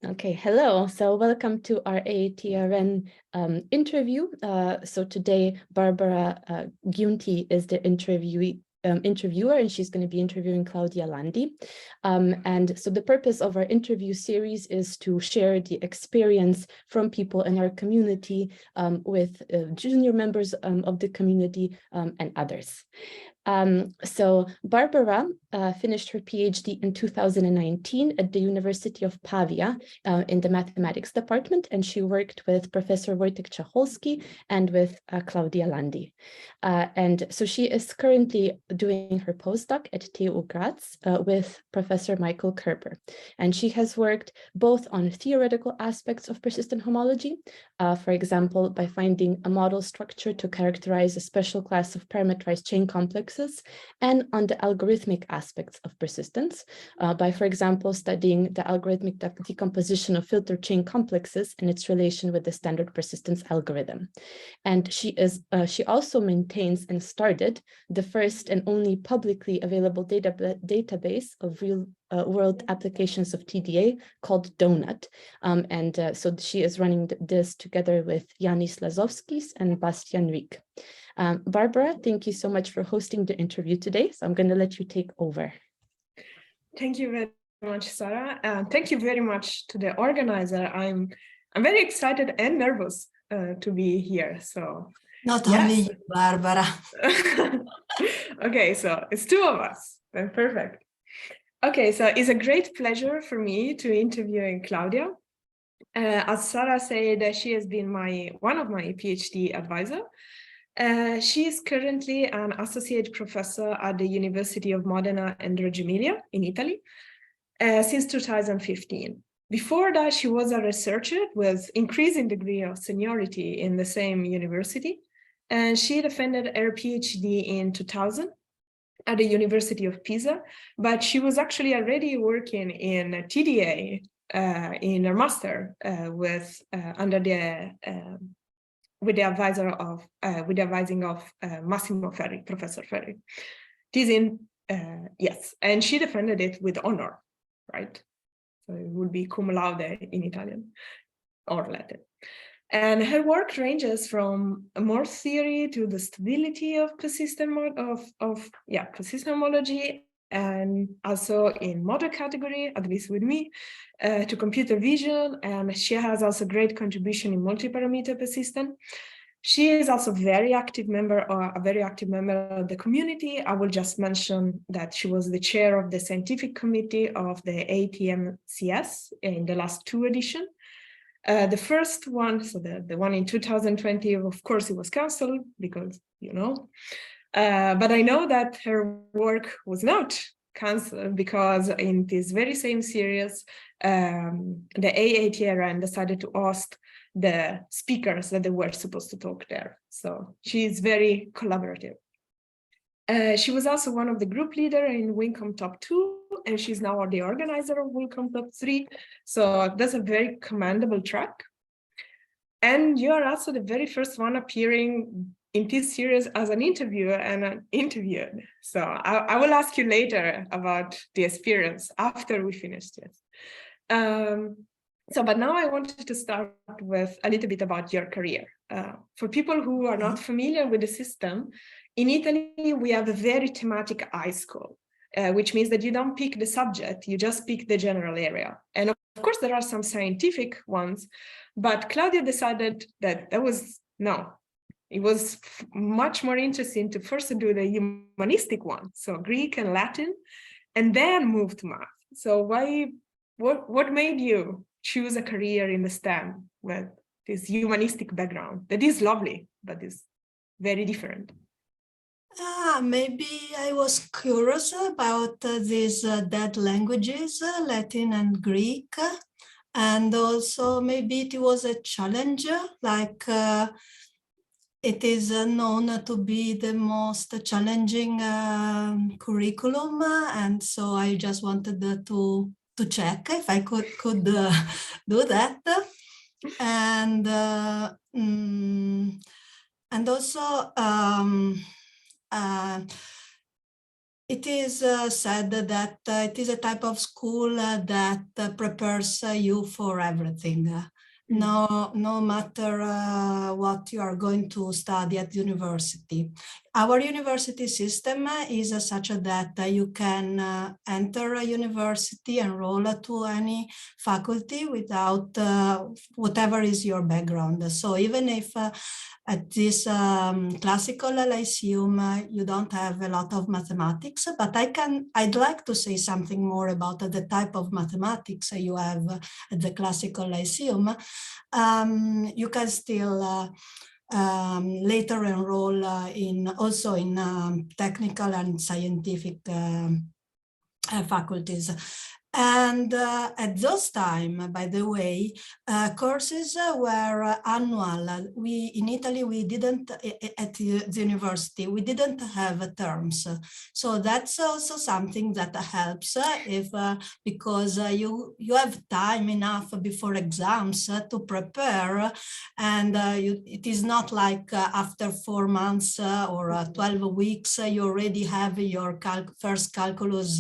Okay, hello. So welcome to our AATRN interview. So today, Barbara Giunti is the interviewer, and she's going to be interviewing Claudia Landi. And so the purpose of our interview series is to share the experience from people in our community with junior members of the community and others. So Barbara finished her PhD in 2019 at the University of Pavia in the mathematics department, and she worked with Professor Wojtek Czacholski and with Claudia Landi. And so she is currently doing her postdoc at TU Graz with Professor Michael Kerber. And she has worked both on theoretical aspects of persistent homology, for example, by finding a model structure to characterize a special class of parametrized chain complexes, and on the algorithmic aspects of persistence, by, for example, studying the algorithmic decomposition of filter chain complexes and its relation with the standard persistence algorithm. And she also maintains and started the first and only publicly available database of real world applications of TDA called Donut. So she is running this together with Yanis Lazowskis and Bastian Rieck. Barbara, thank you so much for hosting the interview today. So I'm going to let you take over. Thank you very much, Sarah. Thank you very much to the organizer. I'm very excited and nervous to be here. So not only you, Barbara. Okay, so it's two of us. Perfect. Okay, so it's a great pleasure for me to interview Claudia. As Sarah said, she has been one of my PhD advisor. She is currently an associate professor at the University of Modena and Reggio Emilia in Italy since 2015. Before that, she was a researcher with increasing degree of seniority in the same university, and she defended her PhD in 2000 at the University of Pisa, but she was actually already working in TDA in her master with the advising of Massimo Ferri, Professor Ferri. Yes, and she defended it with honor, right? So it would be cum laude in Italian or Latin. And her work ranges from more theory to the stability of persistent homology, and also in model category, at least with me, to computer vision. And she has also great contribution in multi-parameter persistent. She is also a very active member of the community. I will just mention that she was the chair of the scientific committee of the ATMCS in the last two editions. The first one, so the one in 2020, of course, it was canceled because, but I know that her work was not canceled because in this very same series, the AATRN decided to host the speakers that they were supposed to talk there. So she is very collaborative. She was also one of the group leader in WinCom Top 2, and she's now the organizer of WinCom Top 3. So that's a very commendable track. And you are also the very first one appearing in this series as an interviewer and an interviewed. So I will ask you later about the experience after we finish this. But now I wanted to start with a little bit about your career. For people who are not familiar with the system, in Italy, we have a very thematic high school, which means that you don't pick the subject, you just pick the general area. And of course, there are some scientific ones, but Claudia decided that it was much more interesting to first do the humanistic one, so Greek and Latin, and then move to math. So what made you choose a career in the STEM with this humanistic background that is lovely, but is very different? Maybe I was curious about these dead languages, Latin and Greek, and also maybe it was a challenge, like it is known to be the most challenging curriculum, and so I just wanted to check if I could do that, and also it is said that it is a type of school that prepares you for everything. No matter what you are going to study at university. Our university system is such that you can enter a university, enroll to any faculty without whatever is your background. So even if at this classical Lyceum, you don't have a lot of mathematics, but I'd like to say something more about the type of mathematics you have at the classical Lyceum. You can still later enroll also in technical and scientific faculties. And at those time, by the way, courses were annual. In Italy, we didn't, at the university, we didn't have terms. So that's also something that helps because you have time enough before exams to prepare. And it is not like after 4 months or 12 weeks, you already have your first calculus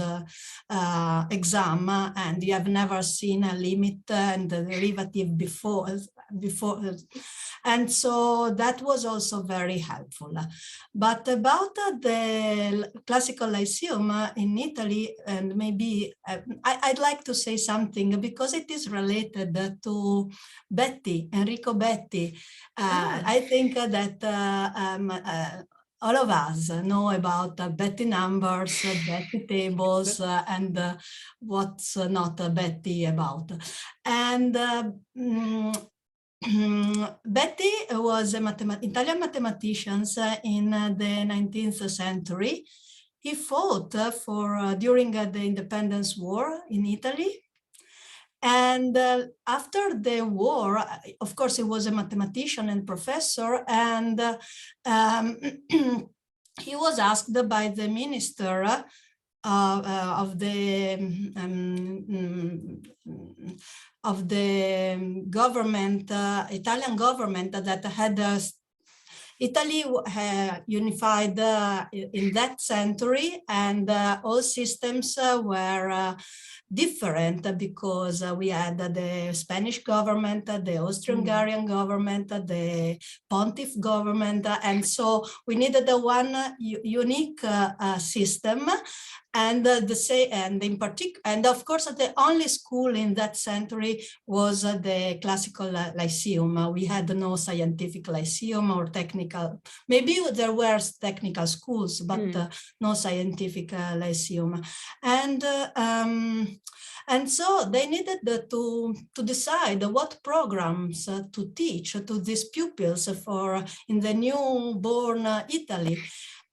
exam. And you have never seen a limit and a derivative before. And so that was also very helpful. But about the classical Lyceum in Italy, and maybe I'd like to say something because it is related to Betti, Enrico Betti. I think that all of us know about Betti numbers, Betti tables, and what's not Betti about. And Betti was an Italian mathematician in the 19th century. He fought during the independence war in Italy. And after the war, of course, he was a mathematician and professor, and he was asked by the minister of the government, Italian government, that had Italy unified in that century, and all systems were different because we had the Spanish government, the Austro-Hungarian government, the Pontiff government, and so we needed one unique system. And and of course, the only school in that century was the classical Lyceum. We had no scientific Lyceum or technical. Maybe there were technical schools, but no scientific Lyceum. And so they needed to decide what programs to teach to these pupils in the newborn Italy.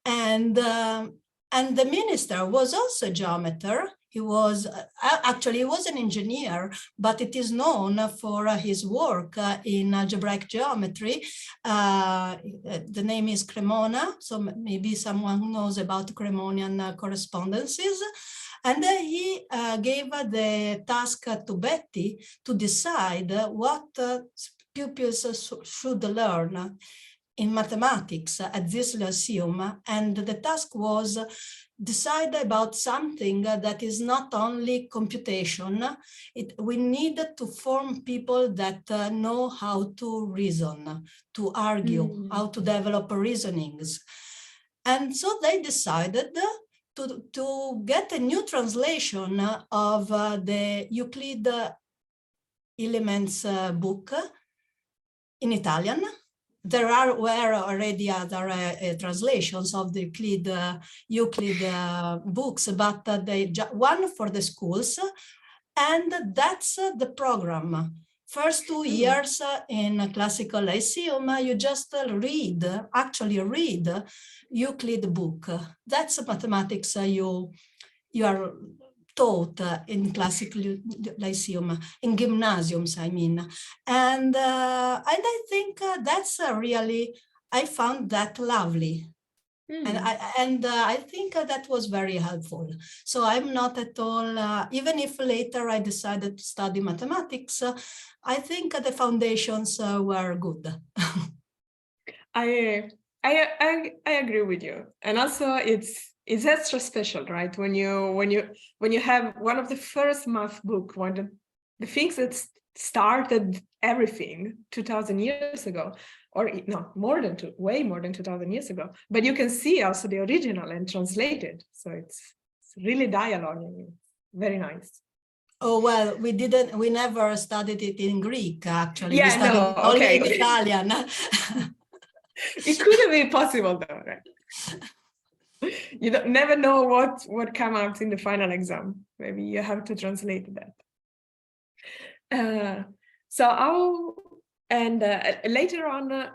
And the minister was also a geometer. He was actually he was an engineer, but it is known for his work in algebraic geometry. The name is Cremona, so maybe someone knows about Cremonian correspondences. And he gave the task to Betti to decide what pupils should learn in mathematics at this Lyceum, and the task was decide about something that is not only computation. We need to form people that know how to reason, to argue, how to develop reasonings. And so they decided to get a new translation of the Euclid Elements book in Italian. There were already other translations of the Euclid books, but one for the schools, and that's the program. First 2 years in classical Lyceum, you just actually read Euclid book. That's mathematics you are taught in classical Lyceum, in gymnasiums, I mean. And I think that's really, I found that lovely. And I think that was very helpful. So I'm not at all, even if later I decided to study mathematics, I think the foundations were good. I agree with you. And also it's it's extra special, right? When you have one of the first math book, the things that started everything 2000 years ago, or no, way more than 2000 years ago, but you can see also the original and translated. So it's really dialogue, very nice. Oh, well, we never studied it in Greek, actually. Yeah, we studied no, it only okay. in Italian. It could have been possible though, right? You never know what come out in the final exam. Maybe you have to translate that. Later on,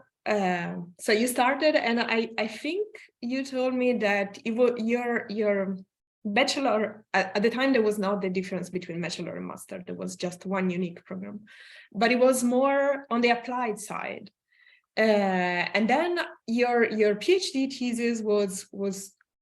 so you started, and I think you told me that your bachelor, at the time there was not the difference between bachelor and master, there was just one unique program, but it was more on the applied side. And then your PhD thesis was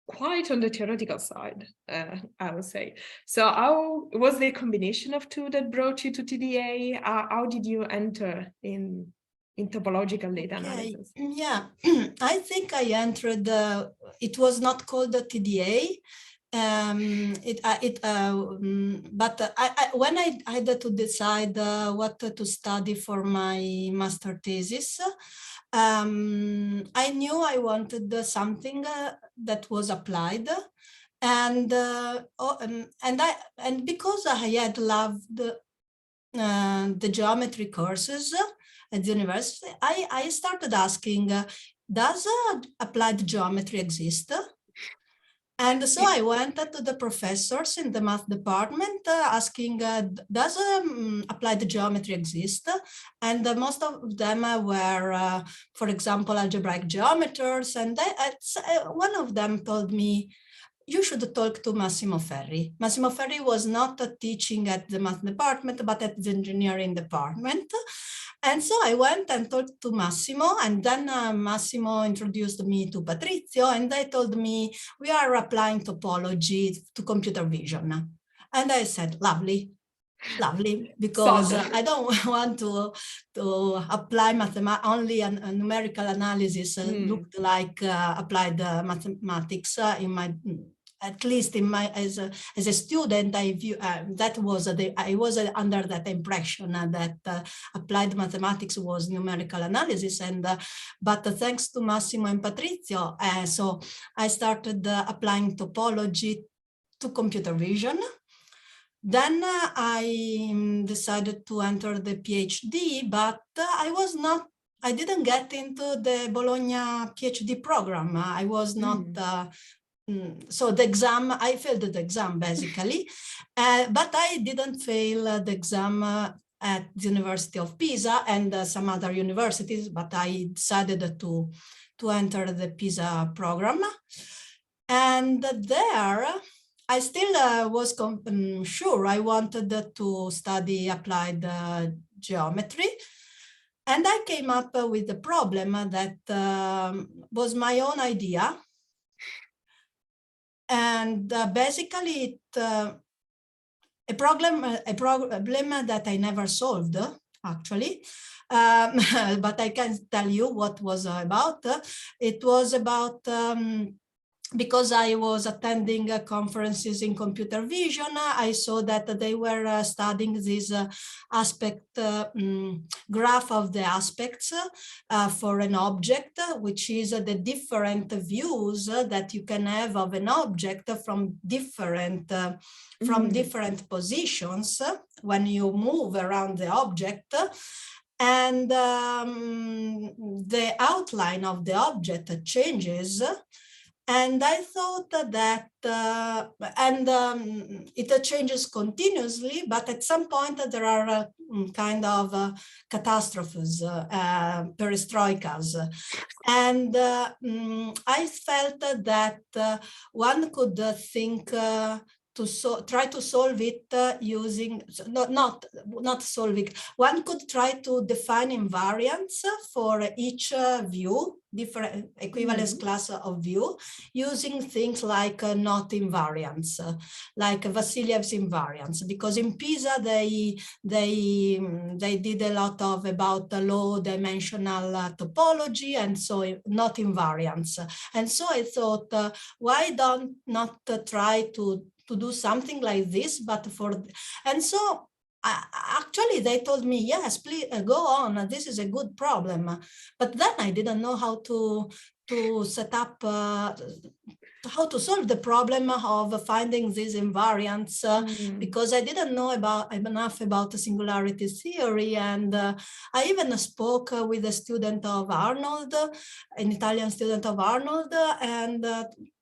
quite on the theoretical side, I would say. So how was the combination of two that brought you to TDA? How did you enter in topological data analysis? Yeah, I think I entered, it was not called the TDA, but when I had to decide what to study for my master thesis, I knew I wanted something that was applied, and because I had loved the geometry courses at the university, I started asking, does applied geometry exist? And so I went to the professors in the math department asking, does applied geometry exist? And most of them were, for example, algebraic geometers. And one of them told me, you should talk to Massimo Ferri. Massimo Ferri was not teaching at the math department, but at the engineering department. And so I went and talked to Massimo, and then Massimo introduced me to Patrizio, and they told me, we are applying topology to computer vision. And I said, lovely, because I don't want to apply only a numerical analysis looked like applied mathematics in my, at least in my, as a student, I view that was I was under that impression that applied mathematics was numerical analysis, and but thanks to Massimo and Patrizio, so I started applying topology to computer vision. Then I decided to enter the PhD, but I didn't get into the Bologna PhD program. I was not, so the exam, I failed the exam basically, but I didn't fail the exam at the University of Pisa and some other universities, but I decided to enter the Pisa program. And there, I still was sure I wanted to study applied geometry. And I came up with a problem that was my own idea. And basically, a problem that I never solved, actually. But I can tell you what was about. It was about because I was attending conferences in computer vision, I saw that they were studying this aspect graph of the aspects for an object, which is the different views that you can have of an object from different positions when you move around the object. And the outline of the object changes. And I thought that, it changes continuously, but at some point there are kind of catastrophes, perestroikas. And I felt that one could think to try to solve it using not solving. One could try to define invariants for each view, different equivalence class of view, using things like not invariants, like Vasilyev's invariants, because in PISA they did a lot of about the low dimensional topology, and so not invariants. And so I thought, why not try to do something like this, but and so actually they told me, yes, please go on, this is a good problem. But then I didn't know how to set up, how to solve the problem of finding these invariants, because I didn't know enough about the singularity theory. And I even spoke with a student of Arnold, an Italian student of Arnold, and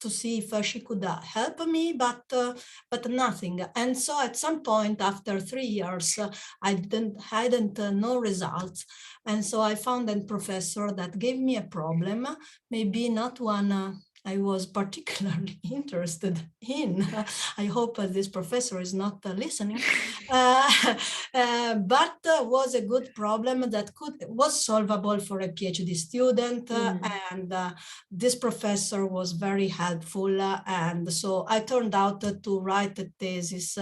to see if she could help me, but nothing. And so at some point after 3 years, I hadn't no results. And so I found a professor that gave me a problem, maybe not one I was particularly interested in. I hope this professor is not listening, but was a good problem that was solvable for a PhD student. And this professor was very helpful. And so I turned out to write a thesis,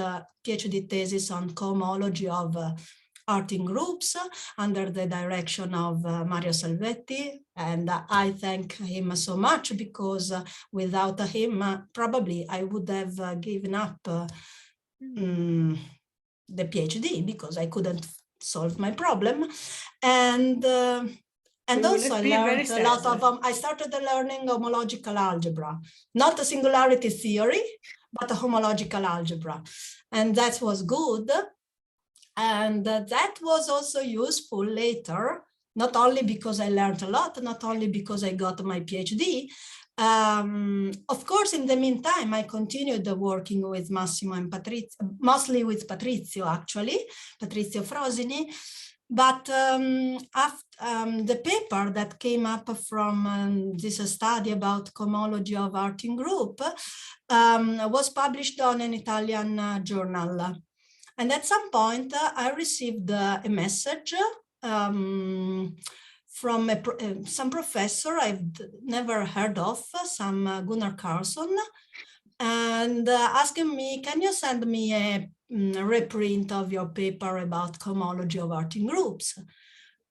PhD thesis on cohomology of arting groups under the direction of Mario Salvetti. And I thank him so much, because without him, probably I would have given up the PhD, because I couldn't solve my problem. And also I learned a lot of, I started learning homological algebra, not a singularity theory, but a homological algebra. And that was good. And that was also useful later, not only because I learned a lot, not only because I got my PhD. Of course, in the meantime, I continued working with Massimo and Patrizio, mostly with Patrizio, actually, Patrizio Frosini. But after, the paper that came up from this study about cohomology of arting group was published on an Italian journal. And at some point, I received a message from some professor I've never heard of, some Gunnar Carlson, and asking me, can you send me a reprint of your paper about cohomology of arting groups?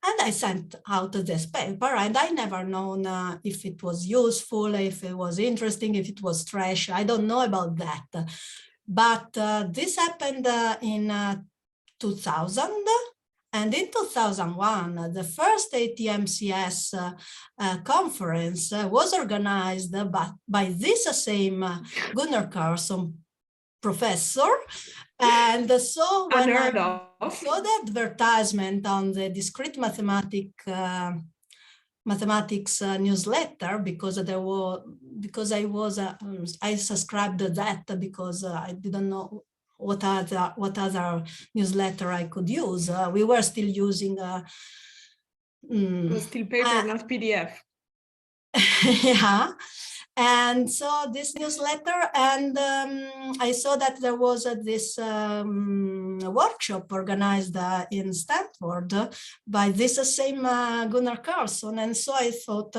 And I sent out this paper, and I never known if it was useful, if it was interesting, if it was trash. I don't know about that. But this happened in 2000, and in 2001, the first ATMCS conference was organized by this same Gunnar Carlson professor. And so when I saw the advertisement on the discrete mathematics newsletter, because I subscribed to that because I didn't know what other newsletter I could use. We were still using it was still paper, not PDF. Yeah. And so this newsletter, and I saw that there was this workshop organized in Stanford by this same Gunnar Carlson. And so I thought,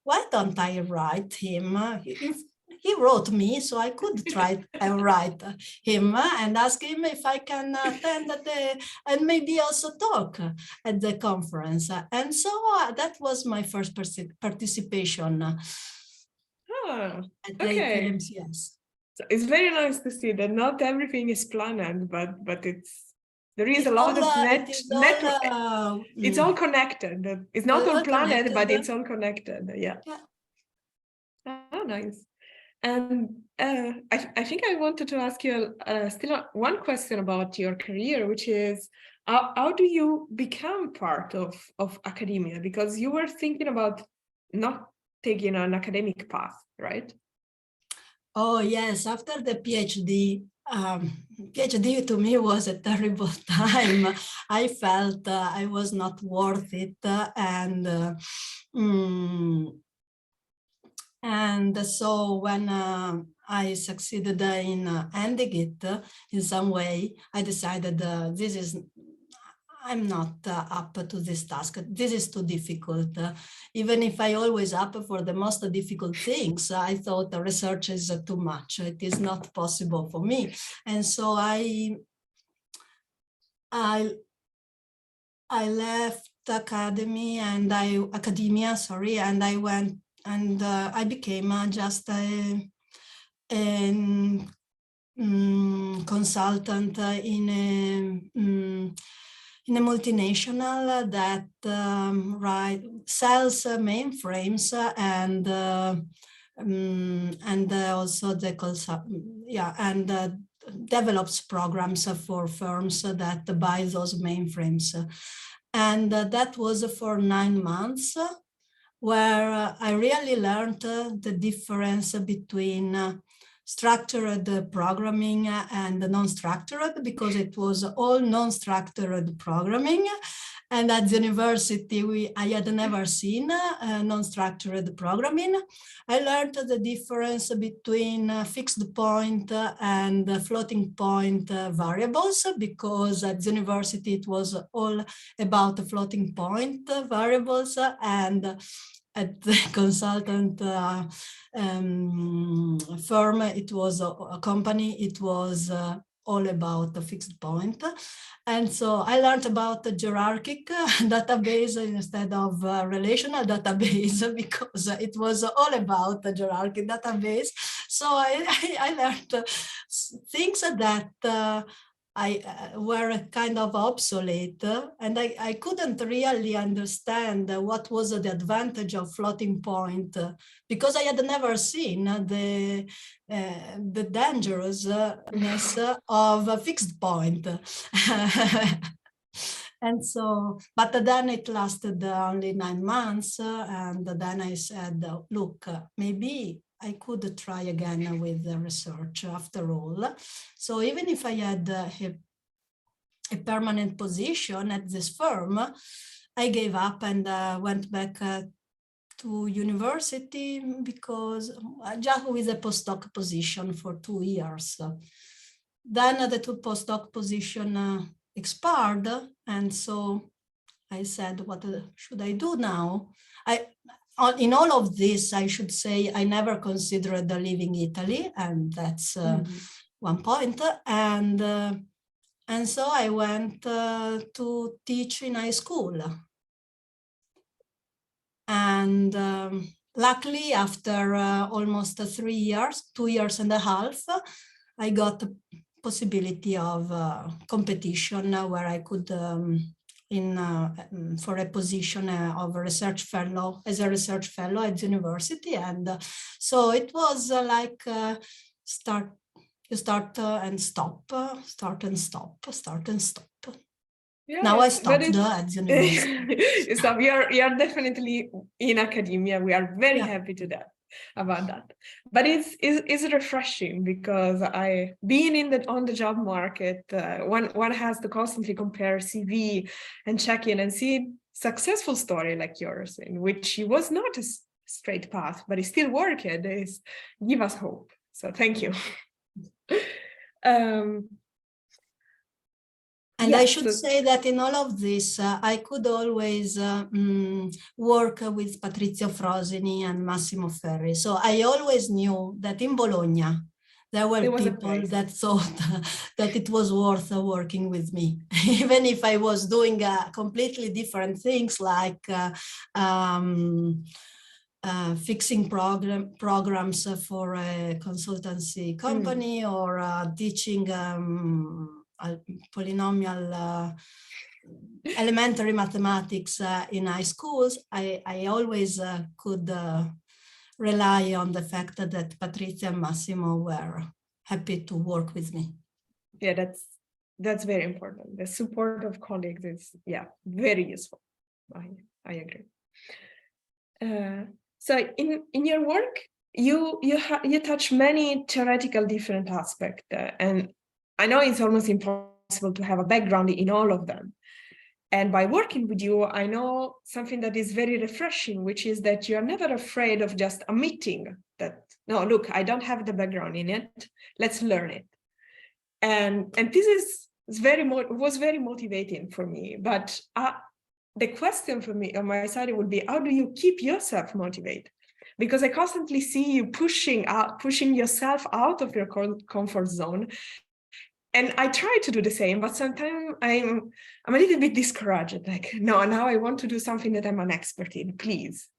why don't I write him? He wrote me, so I could try and write him and ask him if I can attend and maybe also talk at the conference. And so that was my first participation. Okay. ATMCS. So it's very nice to see that not everything is planned, but there is a lot of network. It's all connected. It's not all planned, but it's all connected. Yeah. Oh, nice. And I think I wanted to ask you still one question about your career, which is how do you become part of academia? Because you were thinking about not taking an academic path, right? Oh, yes. After the PhD, PhD to me was a terrible time. I felt I was not worth it. And so when I succeeded in ending it in some way, I decided I'm not up to this task. This is too difficult. Even if I always up for the most difficult things, I thought the research is too much. It is not possible for me. And so I left academia, and I went and I became just a consultant in a multinational that sells mainframes and also develops programs for firms that buy those mainframes. And that was for 9 months, where I really learned the difference between structured programming and non-structured, because it was all non-structured programming. And at the university, I had never seen non-structured programming. I learned the difference between fixed point and floating point variables, because at the university it was all about floating point variables, and at the consultant firm, it was a company, it was all about the fixed point. And so I learned about the hierarchic database instead of relational database, because it was all about the hierarchic database. So I learned things that were kind of obsolete, and I couldn't really understand what was the advantage of floating point, because I had never seen the dangerousness of a fixed point. And so, but then it lasted only 9 months, and then I said, look, maybe I could try again with the research after all. So even if I had a permanent position at this firm, I gave up and went back to university, because just with a postdoc position for 2 years. Then the 2 postdoc position expired, and so I said, what should I do now? In all of this, I should say, I never considered leaving Italy, and that's one point. And so I went to teach in high school. And luckily, after almost 3 years, 2 years and a half, I got the possibility of competition where I could for a position of a research fellow, as a research fellow at the university. And so it was like start and stop, start and stop, start and stop. Yeah, now I stopped at the university. So you're definitely in academia. We are very happy to that. About that, but it's refreshing, because being on the job market, one has to constantly compare CV and check in and see successful story like yours, in which it was not a straight path, but it still worked. It's give us hope. So thank you. And I should say that in all of this, I could always work with Patrizio Frosini and Massimo Ferri. So I always knew that in Bologna, there were people that thought that it was worth working with me, even if I was doing completely different things, like fixing programs for a consultancy company, or teaching polynomial elementary mathematics in high schools. I always could rely on the fact that Patrizia and Massimo were happy to work with me. Yeah, that's very important. The support of colleagues is very useful. I agree. So in your work, you touch many theoretical different aspects, and I know it's almost impossible to have a background in all of them. And by working with you, I know something that is very refreshing, which is that you're never afraid of just admitting that no, look, I don't have the background in it. Let's learn it. And this was very motivating for me. But the question for me on my side would be, how do you keep yourself motivated? Because I constantly see you pushing yourself out of your comfort zone. And I try to do the same, but sometimes I'm a little bit discouraged. Like, no, now I want to do something that I'm an expert in, please.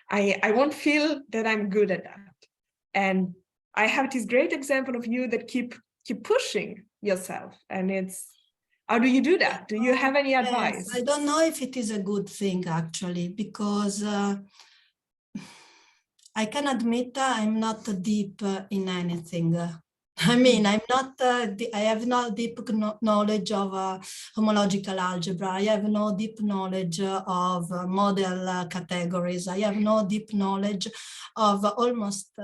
I won't feel that I'm good at that. And I have this great example of you that keep pushing yourself. And it's, how do you do that? Do you have any advice? Yes, I don't know if it is a good thing, actually, because I can admit I'm not deep in anything. I mean, I'm not, I have no deep knowledge of homological algebra. I have no deep knowledge of model categories. I have no deep knowledge of almost,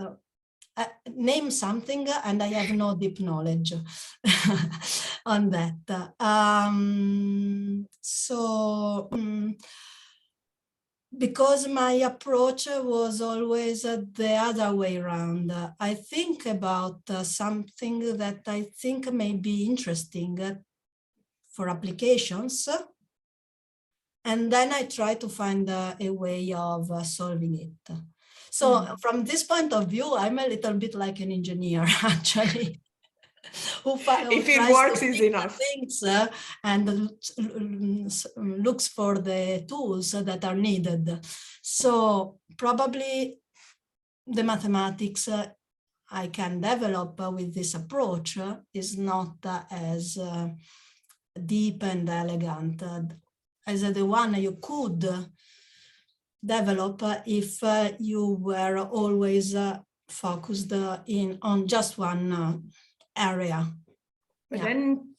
name something and I have no deep knowledge on that. Because my approach was always the other way around. I think about something that I think may be interesting for applications, and then I try to find a way of solving it. So from this point of view, I'm a little bit like an engineer, actually. who if it works is enough. Things and looks for the tools that are needed. So probably the mathematics I can develop with this approach is not as deep and elegant as the one you could develop if you were always focused on just one area. But yeah. then,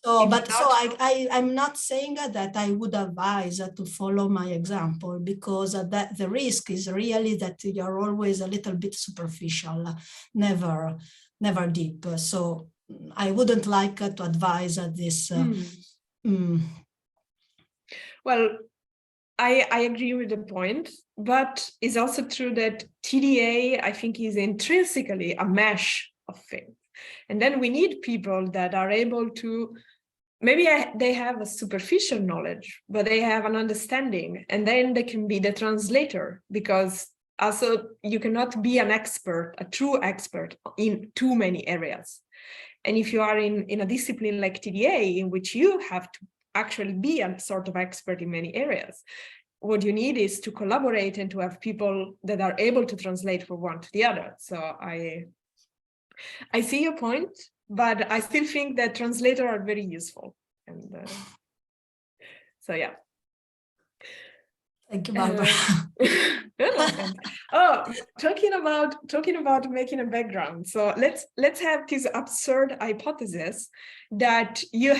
I'm not saying that I would advise to follow my example, because that the risk is really that you're always a little bit superficial, never deep. So I wouldn't like to advise this. Well, I agree with the point, but it's also true that TDA, I think, is intrinsically a mesh of things. And then we need people that are able to, maybe they have a superficial knowledge, but they have an understanding, and then they can be the translator, because also you cannot be an expert, a true expert in too many areas. And if you are in a discipline like TDA, in which you have to actually be a sort of expert in many areas, what you need is to collaborate and to have people that are able to translate from one to the other. So I see your point, but I still think that translators are very useful. And so, yeah. Thank you, Barbara. Talking about making a background. So let's have this absurd hypothesis that you've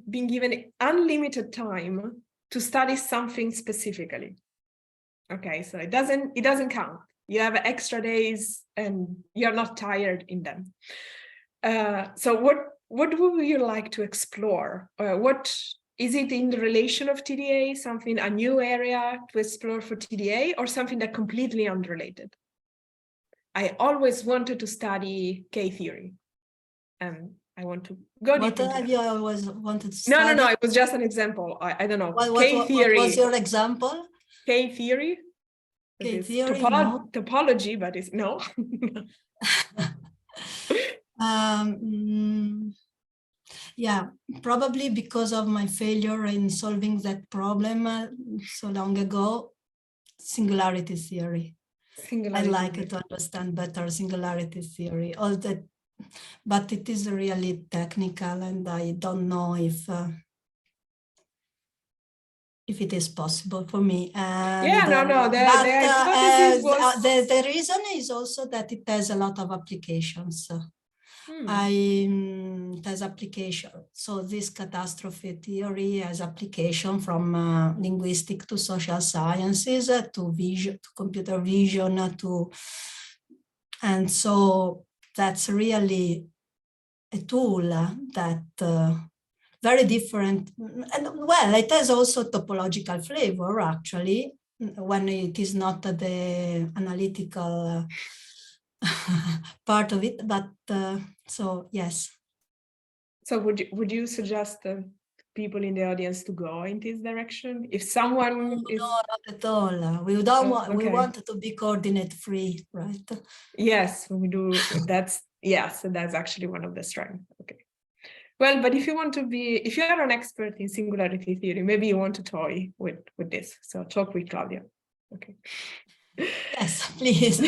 been given unlimited time to study something specifically. Okay, so it doesn't count. You have extra days and you're not tired in them. So what would you like to explore? What is it in the relation of TDA, a new area to explore for TDA, or something that completely unrelated? I always wanted to study K-theory, and I want to go deep into that. What have you always wanted to study? No, it was just an example. I don't know. K-theory. What was your example? K-theory. K-theory, topology, but it's no. Yeah, probably because of my failure in solving that problem so long ago, singularity theory. I'd like to understand better singularity theory. All that, but it is really technical, and I don't know if it is possible for me. The reason is also that it has a lot of applications. It has application. So this catastrophe theory has application from linguistic to social sciences to vision, to computer vision, and so that's really a tool that very different. And well, it has also topological flavor, actually, when it is not the analytical part of it, but so yes. So would you suggest people in the audience to go in this direction? If someone is... No, not at all. We don't want, we okay. want to be coordinate free, right? Yes, we do. Yes, that's actually one of the strengths. Okay. Well, but if you want to be, if you are an expert in singularity theory, maybe you want to toy with this. So talk with Claudia. Okay. Yes, please.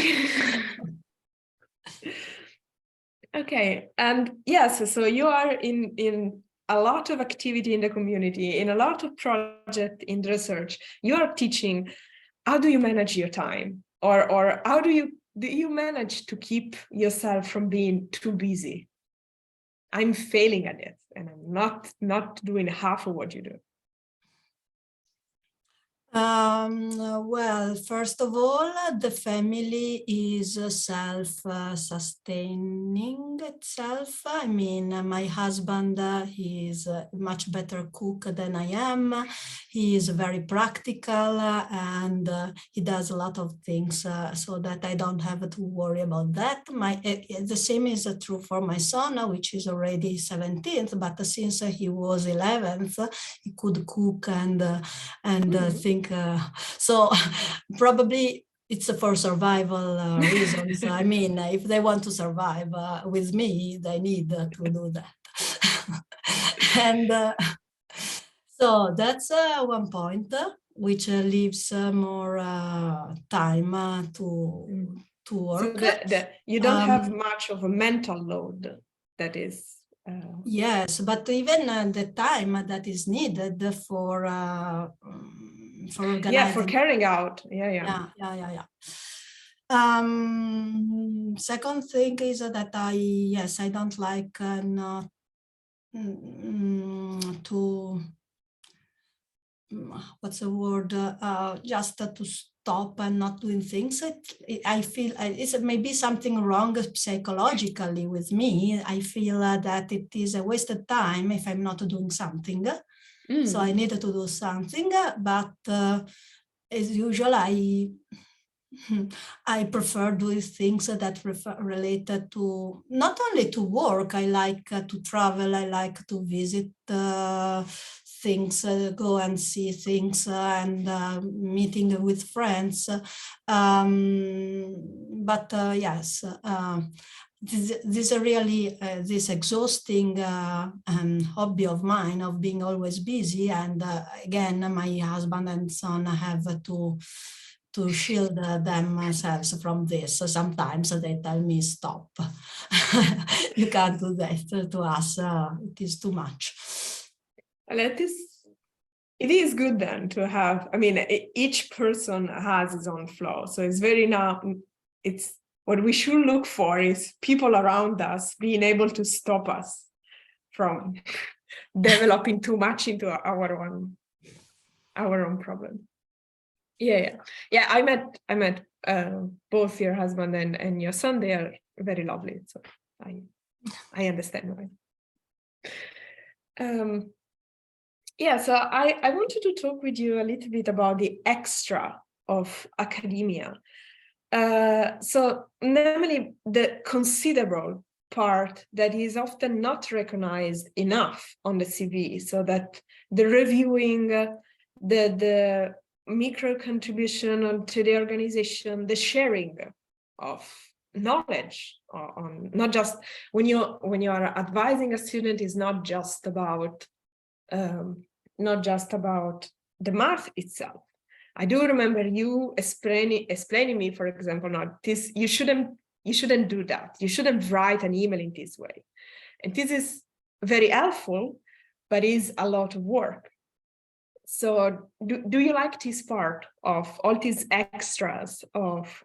Okay, and yes, so you are in a lot of activity in the community, in a lot of project in research. You are teaching. How do you manage your time, or how do you manage to keep yourself from being too busy? I'm failing at it, and I'm not doing half of what you do. Well, first of all, the family is self-sustaining itself. I mean, my husband is a much better cook than I am. He is very practical and he does a lot of things so that I don't have to worry about that. The same is true for my son, which is already 17th, but since he was 11th, he could cook and think. So probably it's for survival reasons. I mean, if they want to survive with me, they need to do that. And so that's one point, which leaves more time to work. So you don't have much of a mental load that is... Yes, but even the time that is needed for organizing. Yeah, for carrying out. Yeah. Second thing is that I don't like not to what's the word, just to stop and not doing things. I feel it's maybe something wrong psychologically with me. I feel that it is a wasted time if I'm not doing something. So I need to do something, but as usual, I prefer doing things that related to not only to work. I like to travel. I like to visit things, go and see things, and meeting with friends. But yes. This is really this exhausting hobby of mine of being always busy, and again my husband and son have to shield themselves from this. So sometimes they tell me stop. You can't do that to us, it is too much. Well, it is good then to have, I mean, each person has his own flaw, so it's it's what we should look for is people around us being able to stop us from developing too much into our own problem. Yeah. I met both your husband and your son. They are very lovely, so I understand why. Yeah, so I wanted to talk with you a little bit about the extra of academia. So namely the considerable part that is often not recognized enough on the CV, so that the reviewing, the micro contribution to the organization, the sharing of knowledge on not just when you are advising a student is not just about the math itself. I do remember you explaining me, for example, this you shouldn't do that. You shouldn't write an email in this way. And this is very helpful, but is a lot of work. So do you like this part of all these extras of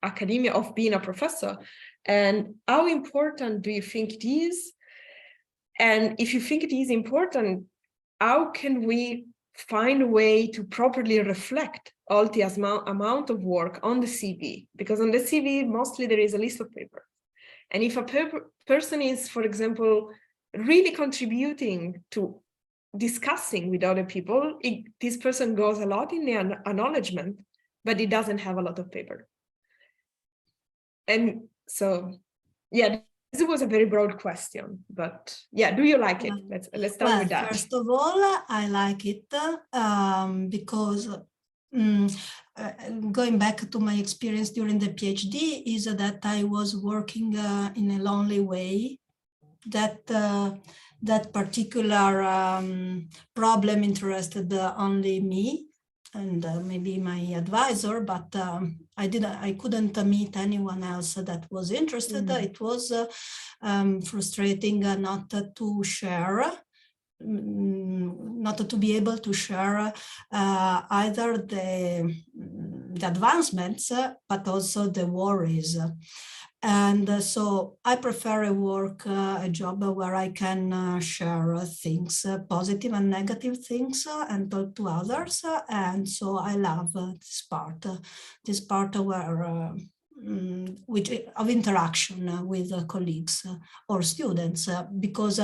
academia, of being a professor? And how important do you think it is? And if you think it is important, how can we find a way to properly reflect all the amount of work on the CV? Because on the CV, mostly there is a list of papers. And if a person is, for example, really contributing to discussing with other people, this person goes a lot in the acknowledgement, but it doesn't have a lot of paper. And So yeah, this was a very broad question, but yeah, do you like it? Let's start with that. First of all, I like it because going back to my experience during the PhD is that I was working in a lonely way. That particular problem interested only me and maybe my advisor, but I couldn't meet anyone else that was interested. It was frustrating not to share, not to be able to share either the advancements, but also the worries. And so I prefer a job where I can share things, positive and negative things, and talk to others. And so I love this part where which of interaction with colleagues or students, because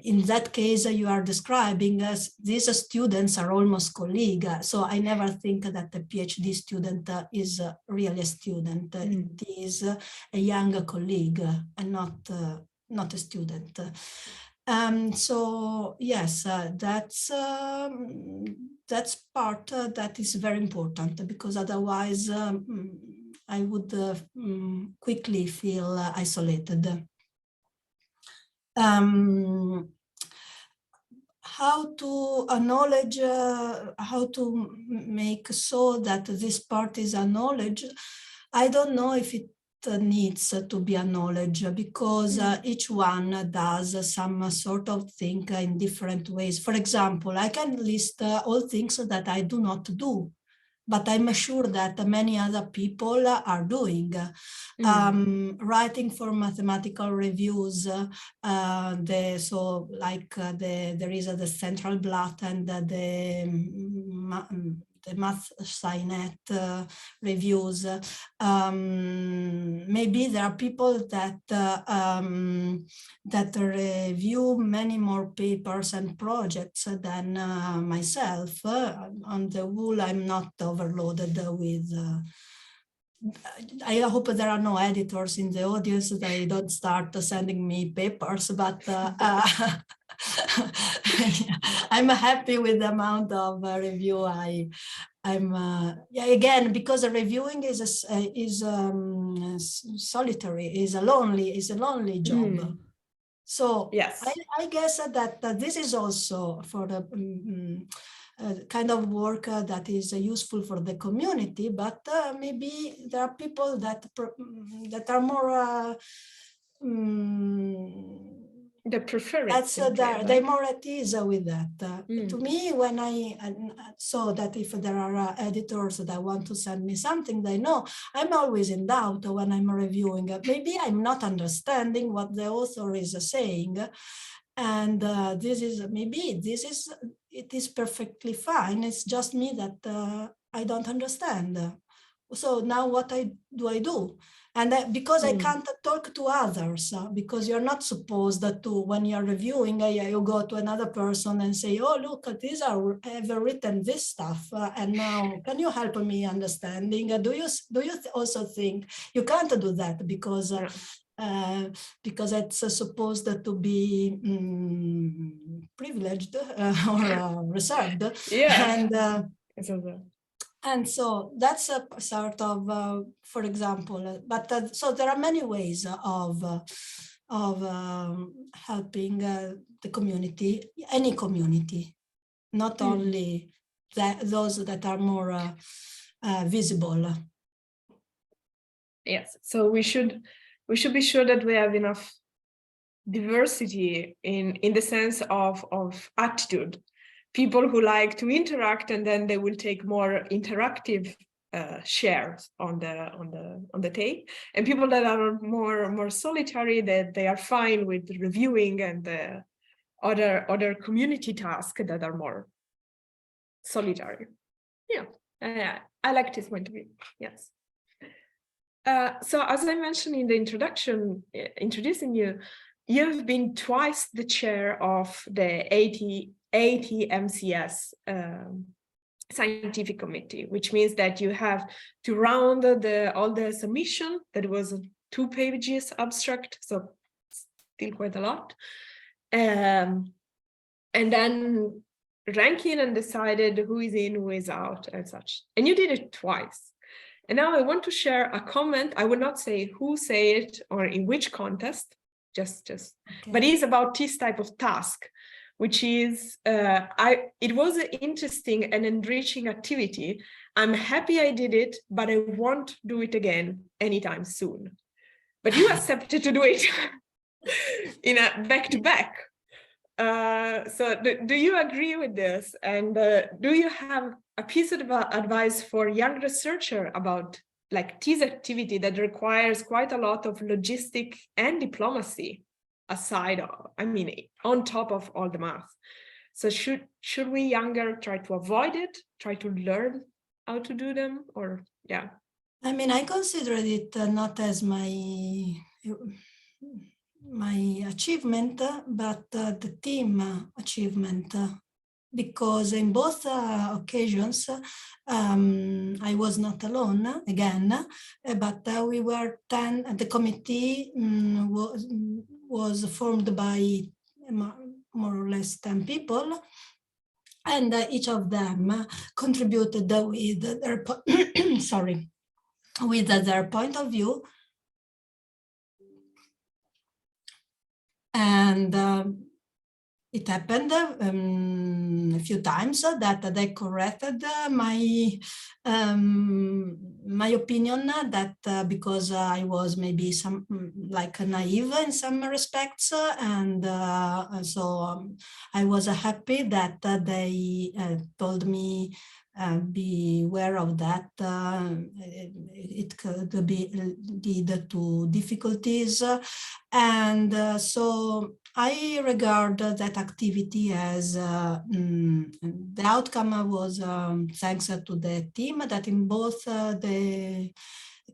in that case, you are describing these students are almost colleagues. So I never think that the PhD student is really a student. It is a young colleague and not a student. So yes, that's part that is very important, because otherwise I would quickly feel isolated. How to acknowledge, how to make so that this part is acknowledged. I don't know if it needs to be acknowledged, because each one does some sort of thing in different ways. For example, I can list all things that I do not do, but I'm sure that many other people are doing. Writing for mathematical reviews, there is the Central Blatt and the Math Scinet reviews. Maybe there are people that that review many more papers and projects than myself. On the whole, I'm not overloaded with. I hope there are no editors in the audience that they don't start sending me papers, but I'm happy with the amount of review I'm again, because reviewing is solitary, is a lonely job. So yes, I guess that this is also for the kind of work that is useful for the community, but maybe there are people that are more they prefer it. That's they're more at ease with that. To me, when I saw that if there are editors that want to send me something, they know I'm always in doubt when I'm reviewing. Maybe I'm not understanding what the author is saying, and it is perfectly fine. It's just me that I don't understand. So now what do I do? And because I can't talk to others, because you're not supposed to, when you're reviewing, you go to another person and say, oh, look, these have written this stuff. And now, can you help me understanding? Do you also think you can't do that because it's supposed to be privileged or reserved? Yeah. And so that's a sort of, for example, but so there are many ways of helping the community, any community, not only those that are more visible. Yes, so we should be sure that we have enough diversity in the sense of attitude. People who like to interact, and then they will take more interactive shares on the take, and people that are more solitary, that they are fine with reviewing and the other community tasks that are more solitary. Yeah, I like this point of view. Yes. So as I mentioned in the introduction, introducing you, you've been twice the chair of the ATMCS scientific committee, which means that you have to round all the submission that was 2 pages abstract, so still quite a lot. And then ranking and decided who is in, who is out and such. And you did it twice. And now I want to share a comment. I will not say who say it or in which contest, just, Okay. but it's about this type of task, which is, it was an interesting and enriching activity. I'm happy I did it, but I won't do it again anytime soon. But you accepted to do it in a back-to-back. So do you agree with this? And do you have a piece of advice for young researcher about like this activity that requires quite a lot of logistic and diplomacy aside of, I mean, on top of all the math? So should we younger try to avoid it, try to learn how to do them, or yeah? I mean, I considered it not as my achievement, but the team achievement, because in both occasions I was not alone again, but we were 10. The committee was formed by more or less 10 people, and each of them contributed with their with their point of view. And it happened a few times that they corrected my opinion, that because I was maybe like naive in some respects, and so I was happy that they told me beware of that. It could lead to difficulties, and so I regard that activity as the outcome was thanks to the team that in both the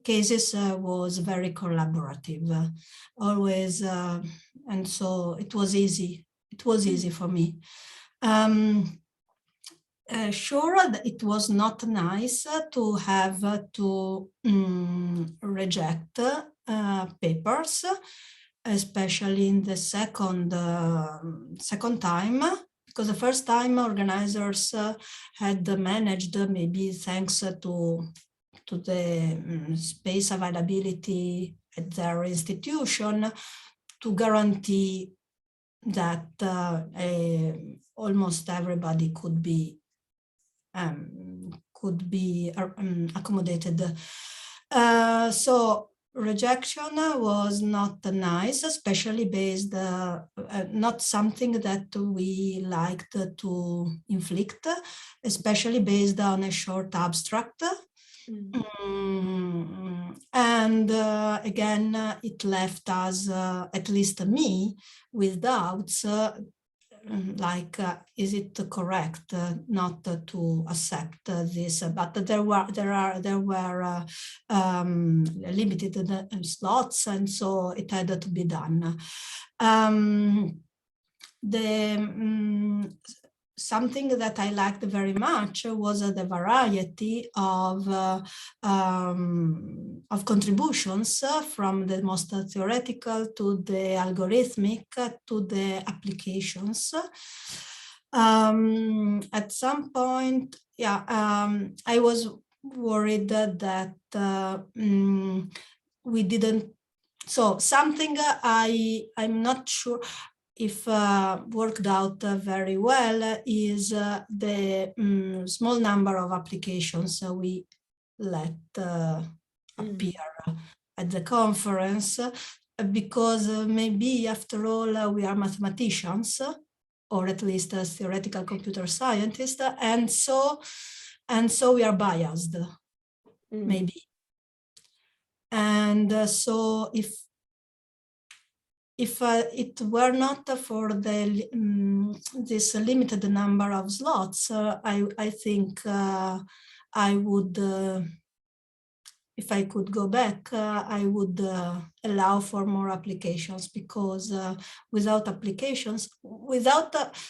cases was very collaborative, always, and so it was easy. It was easy for me. Sure, it was not nice to have to reject papers, especially in the second time, because the first time organizers had managed, maybe thanks to the space availability at their institution, to guarantee that almost everybody could be accommodated. So rejection was not nice, especially based, not something that we liked to inflict, especially based on a short abstract. And again, it left us, at least me, with doubts, like, is it correct not to accept this? But there were limited slots, and so it had to be done. Something that I liked very much was the variety of contributions, from the most theoretical to the algorithmic to the applications. At some point, I was worried that we didn't. So something I'm not sure if worked out very well is the small number of applications we let appear at the conference, because maybe after all we are mathematicians, or at least theoretical computer scientists, and so we are biased, maybe. And so if it were not for the this limited number of slots, I think I would, if I could go back, I would allow for more applications, because without applications,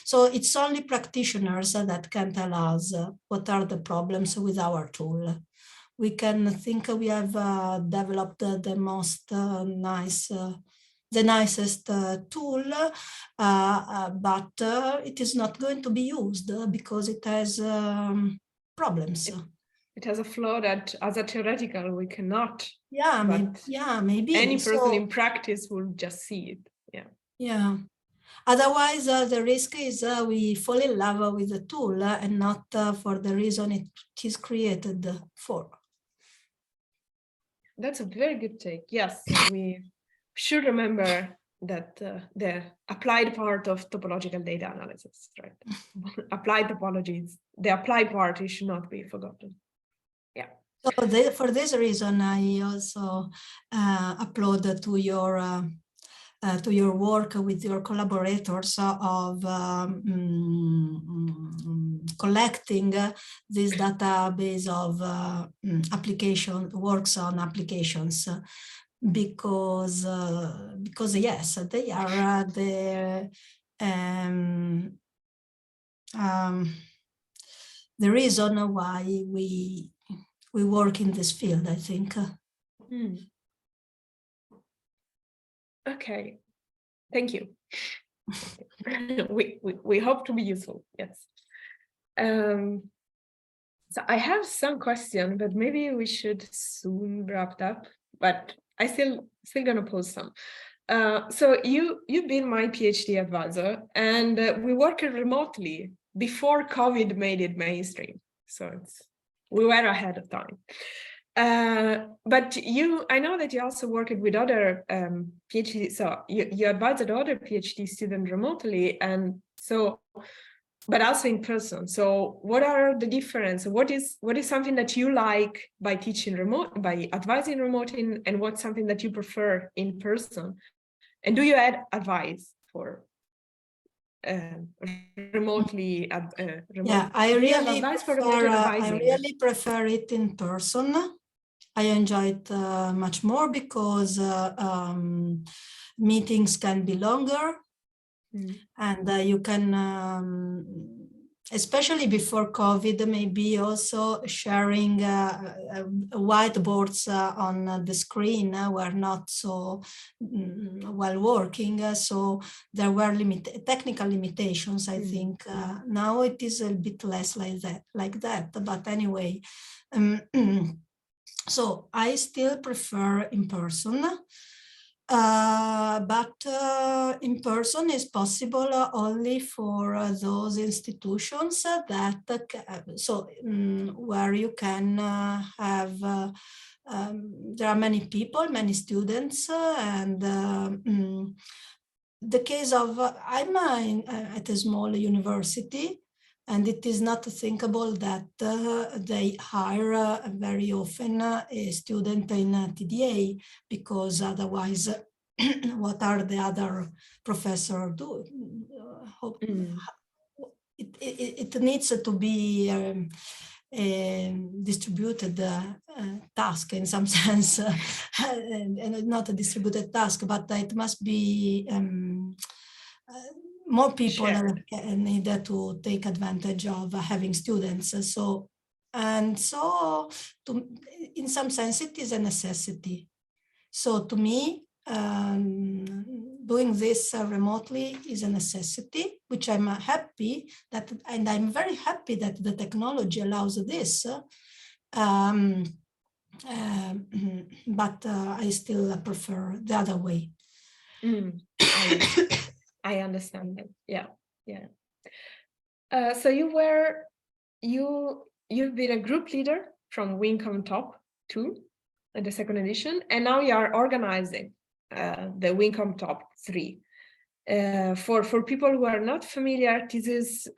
so it's only practitioners that can tell us what are the problems with our tool. we can think we have developed the most the nicest tool, but it is not going to be used because it has problems. It has a flaw that, as a theoretical, we cannot. Yeah, maybe. Any person in practice will just see it. Yeah. Otherwise, the risk is we fall in love with the tool and not for the reason it is created for. That's a very good take. Yes, we should remember that the applied part of topological data analysis, right? Applied topologies, the applied part should not be forgotten. Yeah. So for this reason, I also applaud to your work with your collaborators of collecting this database of works on applications, because yes, they are the reason why we work in this field, I think. Okay, thank you. we hope to be useful. Yes. So I have some questions, but maybe we should soon wrap up. But I still gonna pose some. So you've been my PhD advisor, and we worked remotely before COVID made it mainstream. So we were ahead of time. But I know that you also worked with other PhD, so you advised other PhD students remotely, and so, but also in person. So what are the difference? What is something that you like by teaching remote, by advising remote, and what's something that you prefer in person? And do you add advice for remotely? Yeah, I really prefer it in person. I enjoy it much more because meetings can be longer, and you can, especially before COVID, maybe also sharing whiteboards on the screen were not so well working, so there were technical limitations, I think. Now it is a bit less like that, but anyway. So I still prefer in person, but in person is possible only for those institutions that, where you can have, there are many people, many students, and the case of, I'm at a small university, and it is not thinkable that they hire very often a student in TDA, because otherwise, what are the other professors doing? It needs to be a distributed task in some sense, and not a distributed task, but it must be more people need to take advantage of having students. So in some sense, it is a necessity. So to me, doing this remotely is a necessity, which I'm happy that, and I'm very happy that the technology allows this. But I still prefer the other way. I understand that. Yeah. So you've been a group leader from Wincom Top 2 at the second edition, and now you are organizing the Wincom Top 3. For people who are not familiar, this is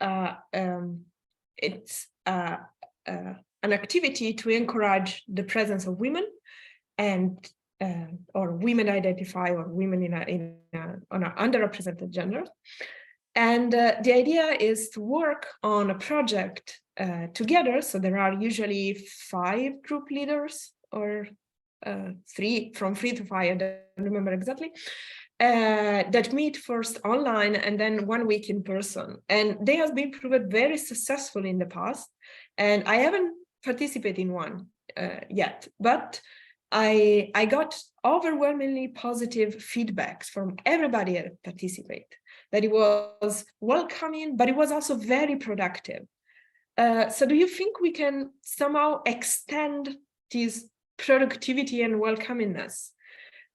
it's an activity to encourage the presence of women and or women identify or women on an underrepresented gender. And the idea is to work on a project together. So there are usually 5 group leaders, or 3 to 5, I don't remember exactly, that meet first online and then 1 week in person. And they have been proven very successful in the past. And I haven't participated in one. yet, but I got overwhelmingly positive feedbacks from everybody that participated, that it was welcoming, but it was also very productive. So do you think we can somehow extend this productivity and welcomingness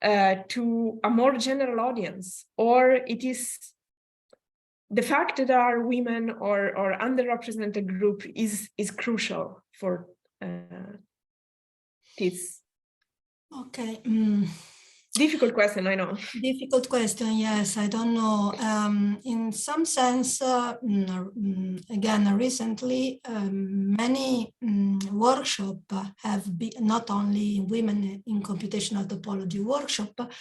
to a more general audience, or it is the fact that our women or underrepresented group is crucial for this? Okay. Difficult question, I know. Difficult question, yes, I don't know. In some sense, again, recently, many workshops have been, not only women in computational topology workshop,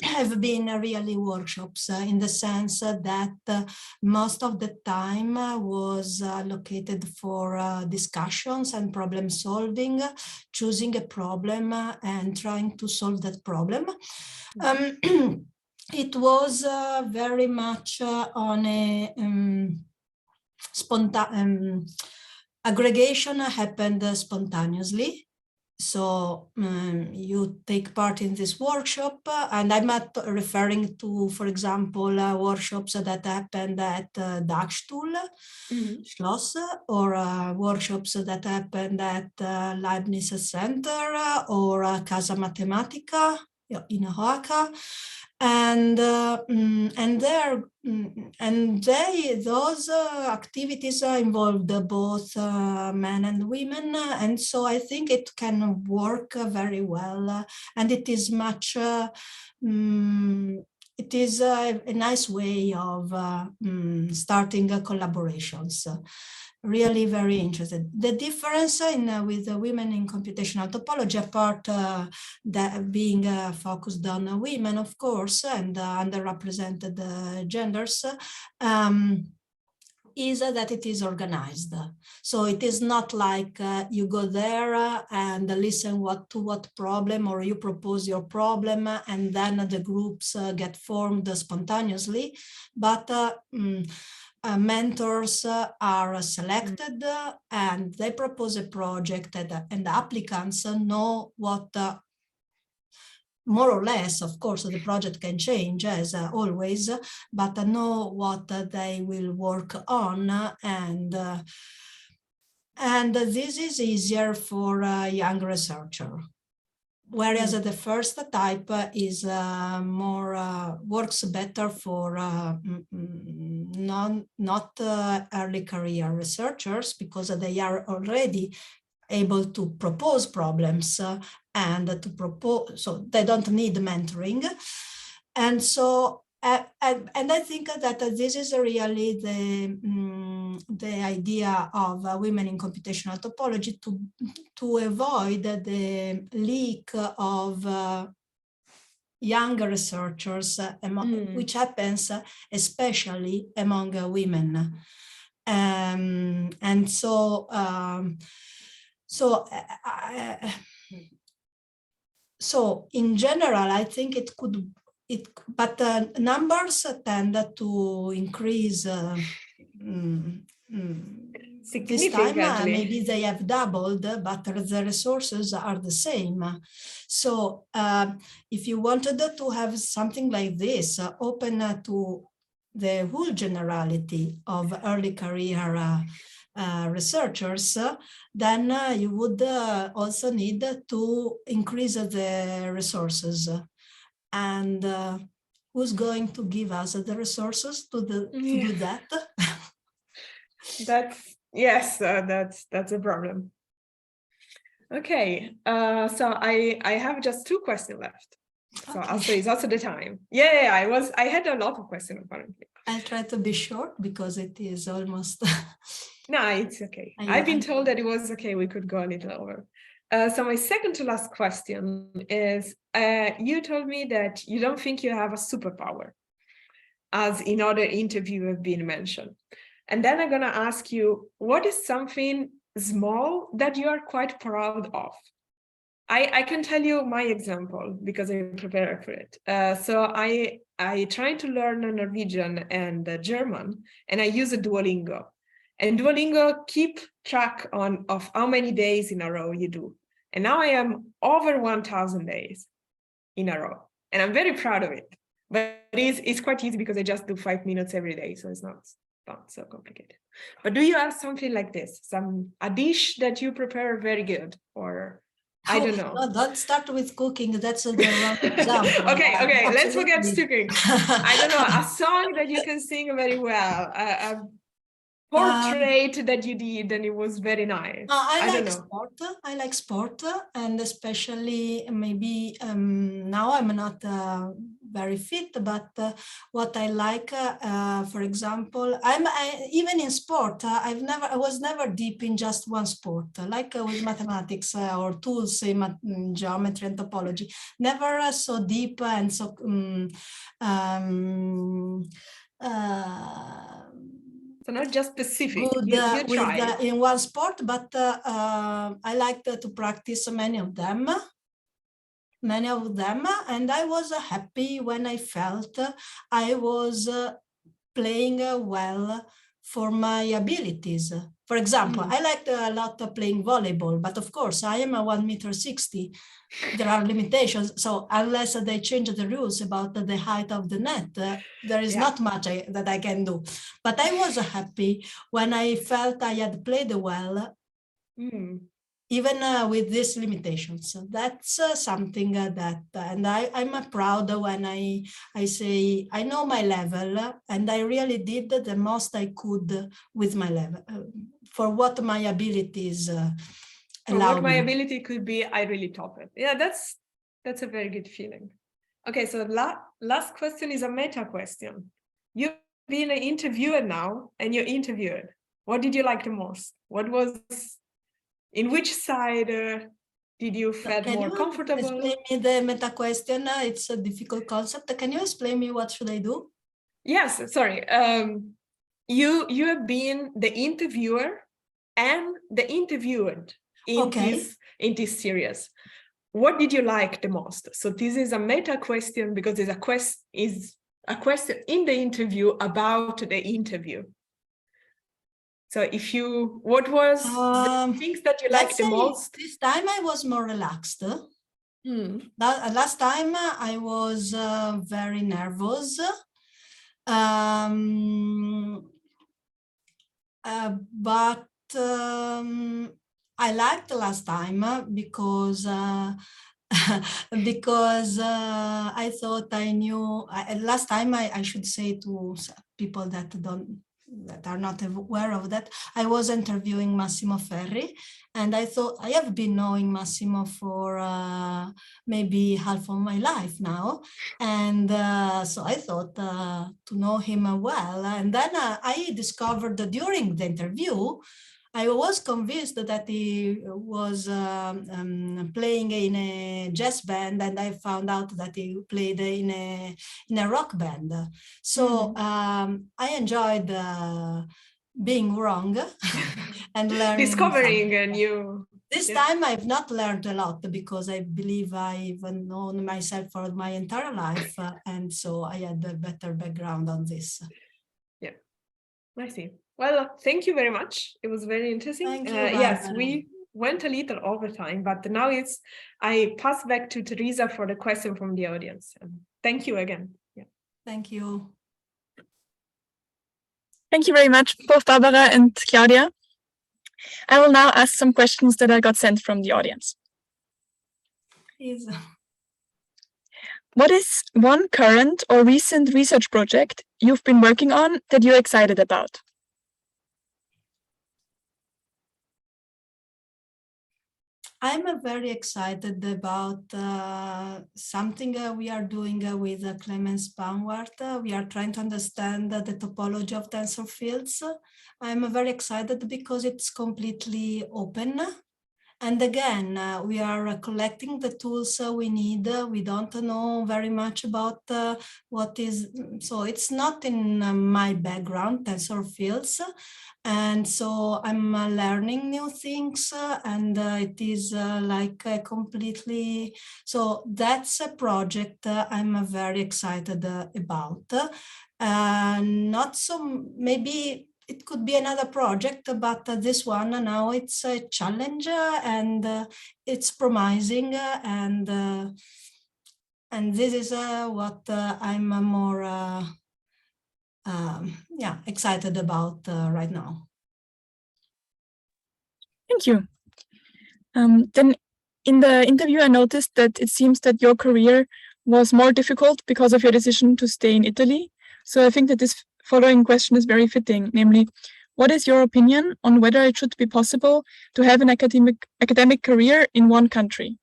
have been really workshops in the sense that most of the time was allocated for discussions and problem solving, choosing a problem and trying to solve that problem. It was very much on a aggregation happened spontaneously. So you take part in this workshop, and I'm not referring to, for example, workshops that happened at Dachstuhl, Schloss, or workshops that happened at Leibniz Center or Casa Matematica in Oaxaca, and those activities involved both men and women, and so I think it can work very well, and it is much it is a nice way of starting collaborations. Really very interested. The difference with the women in computational topology, apart that being focused on women, of course, and underrepresented genders, is that it is organized. So it is not like you go there and listen to what problem, or you propose your problem and then the groups get formed spontaneously, but mentors are selected and they propose a project, and the applicants know what, more or less, of course, the project can change as always, but know what they will work on, and this is easier for a young researcher. Whereas the first type is more works better for not early career researchers, because they are already able to propose problems and to propose, so they don't need mentoring. And so and I think that this is really the idea of women in computational topology, to avoid the leak of young researchers, which happens especially among women. And so so in general, I think it could, but numbers tend to increase this time. Maybe they have doubled, but the resources are the same. So if you wanted to have something like this open to the whole generality of early career researchers, then you would also need to increase the resources. And who's going to give us the resources to do that? That's a problem. Okay, so I have just 2 questions left. So Okay. also it's also the time. Yeah, I had a lot of questions apparently. I'll try to be short because it is almost. No, it's okay. I've been told that it was okay. We could go a little over. So my second to last question is, you told me that you don't think you have a superpower, as in other interviews have been mentioned. And then I'm going to ask you, what is something small that you are quite proud of? I can tell you my example because I prepared for it. So I tried to learn Norwegian and German, and I use a Duolingo. And Duolingo keep track of how many days in a row you do. And now I am over 1,000 days in a row. And I'm very proud of it. But it's quite easy because I just do 5 minutes every day. So it's not so complicated. But do you have something like this? A dish that you prepare very good? Or I don't know. No, don't start with cooking. That's the wrong example. Okay, let's forget Absolutely. cooking. I don't know, a song that you can sing very well, a portrait that you did and it was very nice. I don't know. Sport. I like sport, and especially maybe now I'm not very fit, but what I like, for example, even in sport. I was never deep in just one sport, like with mathematics or tools in geometry and topology. Never so deep and so. So not just specific. Good you try in one sport, but I like to practice many of them, and I was happy when I felt I was playing well for my abilities. For example, I liked a lot of playing volleyball, but of course I am a 1.60 m. There are limitations. So unless they change the rules about the height of the net, there is not much that I can do. But I was happy when I felt I had played well, even with these limitations. That's something that, and I'm proud when I say I know my level, and I really did the most I could with my level, for what my abilities what my ability could be, I really top it. Yeah, that's a very good feeling. Okay, so last question is a meta question. You've been an interviewer now, and you're interviewed. What did you like the most? In which side did you feel more comfortable? Can you explain me the meta question? It's a difficult concept. Can you explain me what should I do? Yes, sorry. You have been the interviewer and the interviewed in this series. What did you like the most? So this is a meta question because it's a question in the interview about the interview. So what was the things that you liked the most? This time I was more relaxed. Last time I was very nervous. But I liked last time because I thought I knew. Last time I should say to people that are not aware of that, I was interviewing Massimo Ferri, and I thought I have been knowing Massimo for maybe half of my life now, and so I thought to know him well, and then I discovered that during the interview I was convinced that he was playing in a jazz band, and I found out that he played in a rock band. So I enjoyed being wrong and learning. Discovering a new... This time I've not learned a lot because I believe I've known myself for my entire life, and so I had a better background on this. Yeah, I see. Well, thank you very much. It was very interesting. Thank you, yes, we went a little over time, but now I pass back to Teresa for the question from the audience. Thank you again. Yeah. Thank you. Thank you very much, both Barbara and Claudia. I will now ask some questions that I got sent from the audience. Please. What is one current or recent research project you've been working on that you're excited about? I'm very excited about something we are doing with Clemens Banwart. We are trying to understand the topology of tensor fields. I'm very excited because it's completely open. And again, we are collecting the tools we need. We don't know very much about what is, so it's not in my background, tensor fields. And so I'm learning new things, and it is like completely, so that's a project I'm very excited about. Not so, maybe it could be another project, but this one now it's a challenge and it's promising, and this is what I'm more excited about right now. Thank you. Then in the interview, I noticed that it seems that your career was more difficult because of your decision to stay in Italy. So I think that this following question is very fitting, namely, what is your opinion on whether it should be possible to have an academic career in one country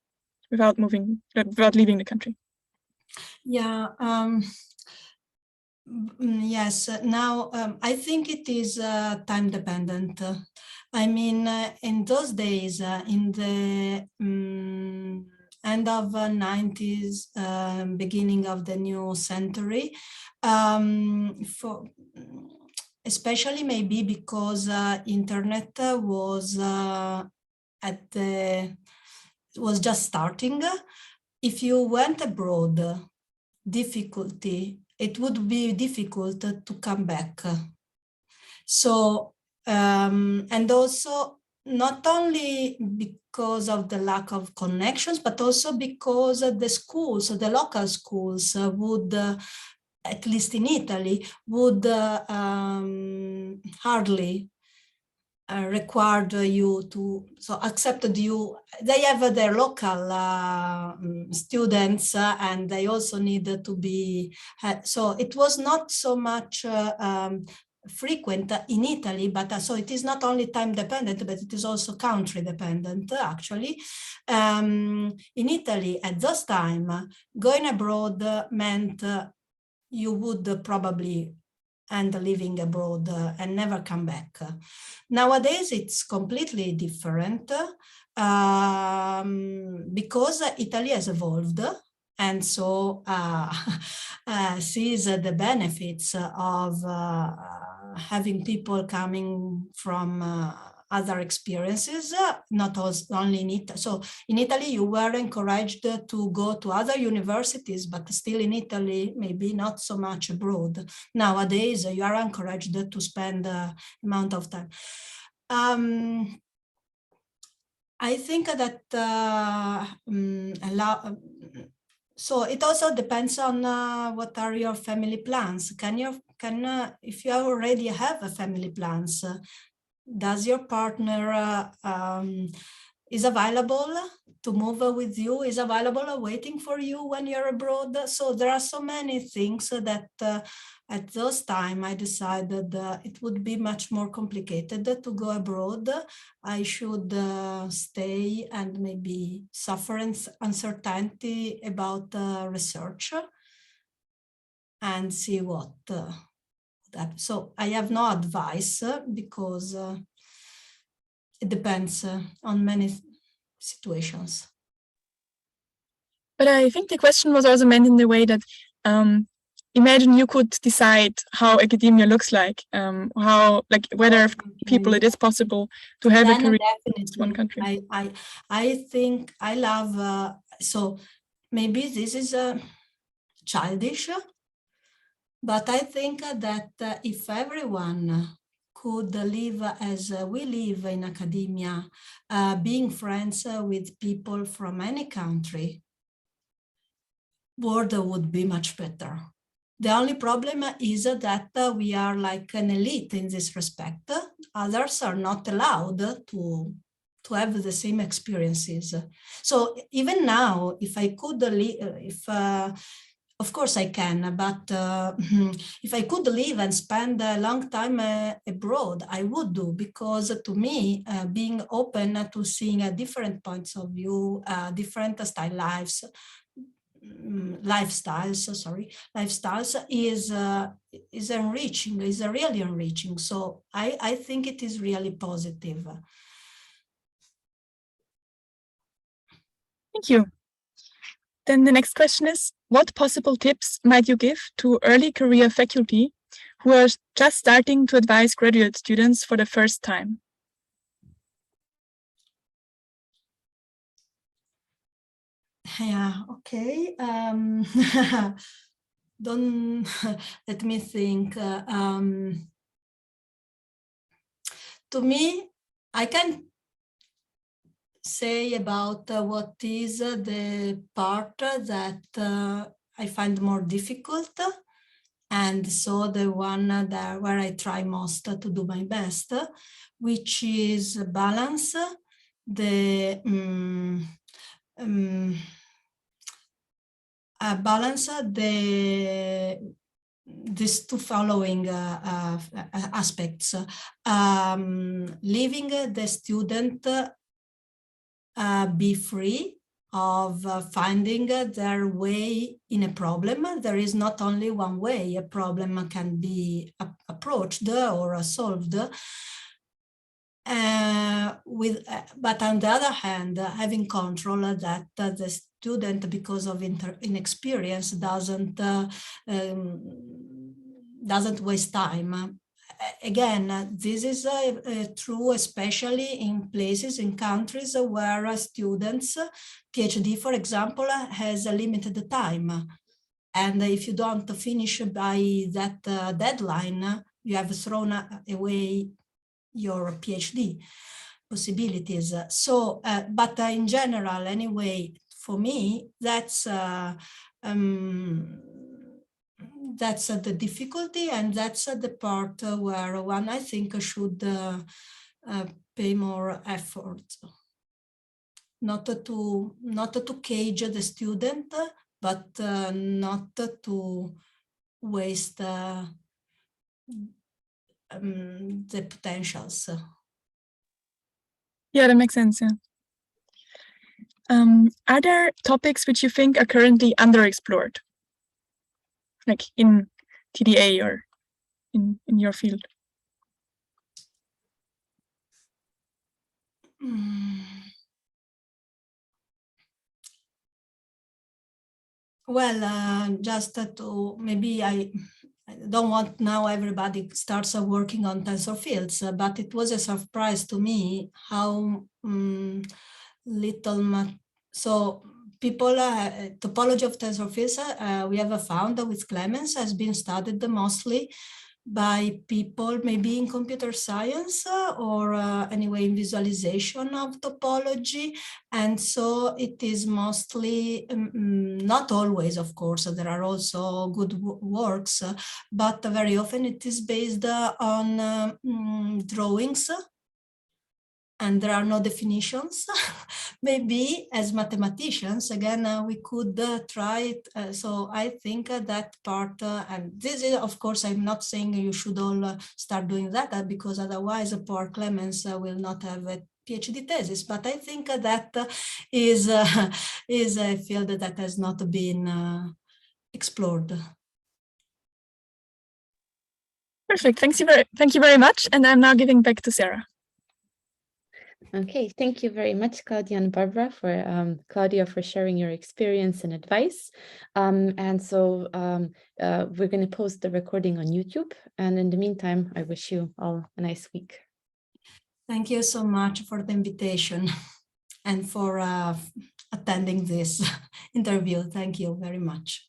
without leaving the country? Yeah. Yes. Now, I think it is time dependent. I mean, in those days, in the end of 90s, beginning of the new century, especially maybe because internet was was just starting. If you went abroad, it would be difficult to come back. So, and also not only because of the lack of connections, but also because the schools, the local schools would, at least in Italy, would hardly required you to, so accepted you. They have their local students and they also needed to be, so it was not so much frequent in Italy, but so it is not only time dependent, but it is also country dependent actually. In Italy at this time, going abroad meant you would probably end living abroad and never come back. Nowadays, it's completely different because Italy has evolved and so sees the benefits of having people coming from other experiences, not only in Italy. So in Italy, you were encouraged to go to other universities, but still in Italy, maybe not so much abroad. Nowadays, you are encouraged to spend amount of time. I think that so it also depends on what are your family plans. If you already have a family plans, does your partner is available to move with you, is available waiting for you when you're abroad? So there are so many things that at those time I decided it would be much more complicated to go abroad. I should stay and maybe suffer uncertainty about research and see what so I have no advice because it depends on many situations. But I think the question was also meant in the way that imagine you could decide how academia looks like, how, like, whether people it is possible to have a career in one country. I think I love, so maybe this is childish, but I think that if everyone could live as we live in academia, being friends with people from any country, world would be much better. The only problem is that we are like an elite in this respect. Others are not allowed to have the same experiences. So even now, if I could, of course I can, but if I could live and spend a long time abroad, I would do, because to me, being open to seeing different points of view, different lifestyles is enriching, is really enriching. So I think it is really positive. Thank you. Then the next question is, what possible tips might you give to early career faculty who are just starting to advise graduate students for the first time? Yeah, okay. Don't let me think. to me, I can say about what is the part that I find more difficult, and so the one that where I try most to do my best, which is balance these two following aspects: leaving the student be free of finding their way in a problem. There is not only one way a problem can be approached or solved. But on the other hand, having control that the student, because of inexperience, doesn't waste time. Again, this is true especially in places, in countries where students, PhD, for example, has a limited time. And if you don't finish by that deadline, you have thrown away your PhD possibilities. So, but in general, anyway, for me, that's the difficulty, and that's the part where one, I think, should pay more effort. Not to cage the student, but not to waste the potentials. Yeah, that makes sense. Yeah. Are there topics which you think are currently underexplored, like in TDA or in your field? Well, just to maybe I don't want now everybody starts working on tensor fields, but it was a surprise to me how little. So people, topology of tensor fields, we have found with Clemens has been studied mostly by people maybe in computer science or anyway in visualization of topology. And so it is mostly, not always, of course, there are also good works, but very often it is based on drawings, and there are no definitions. Maybe as mathematicians, again, we could try it. So I think that part, and this is, of course, I'm not saying you should all start doing that, because otherwise poor Clemens will not have a PhD thesis, but I think that is a field that has not been explored. Perfect. Thank you very much. And I'm now giving back to Sarah. Okay, thank you very much, Claudia and Barbara, for Claudia for sharing your experience and advice. And so we're going to post the recording on YouTube. And in the meantime, I wish you all a nice week. Thank you so much for the invitation and for attending this interview. Thank you very much.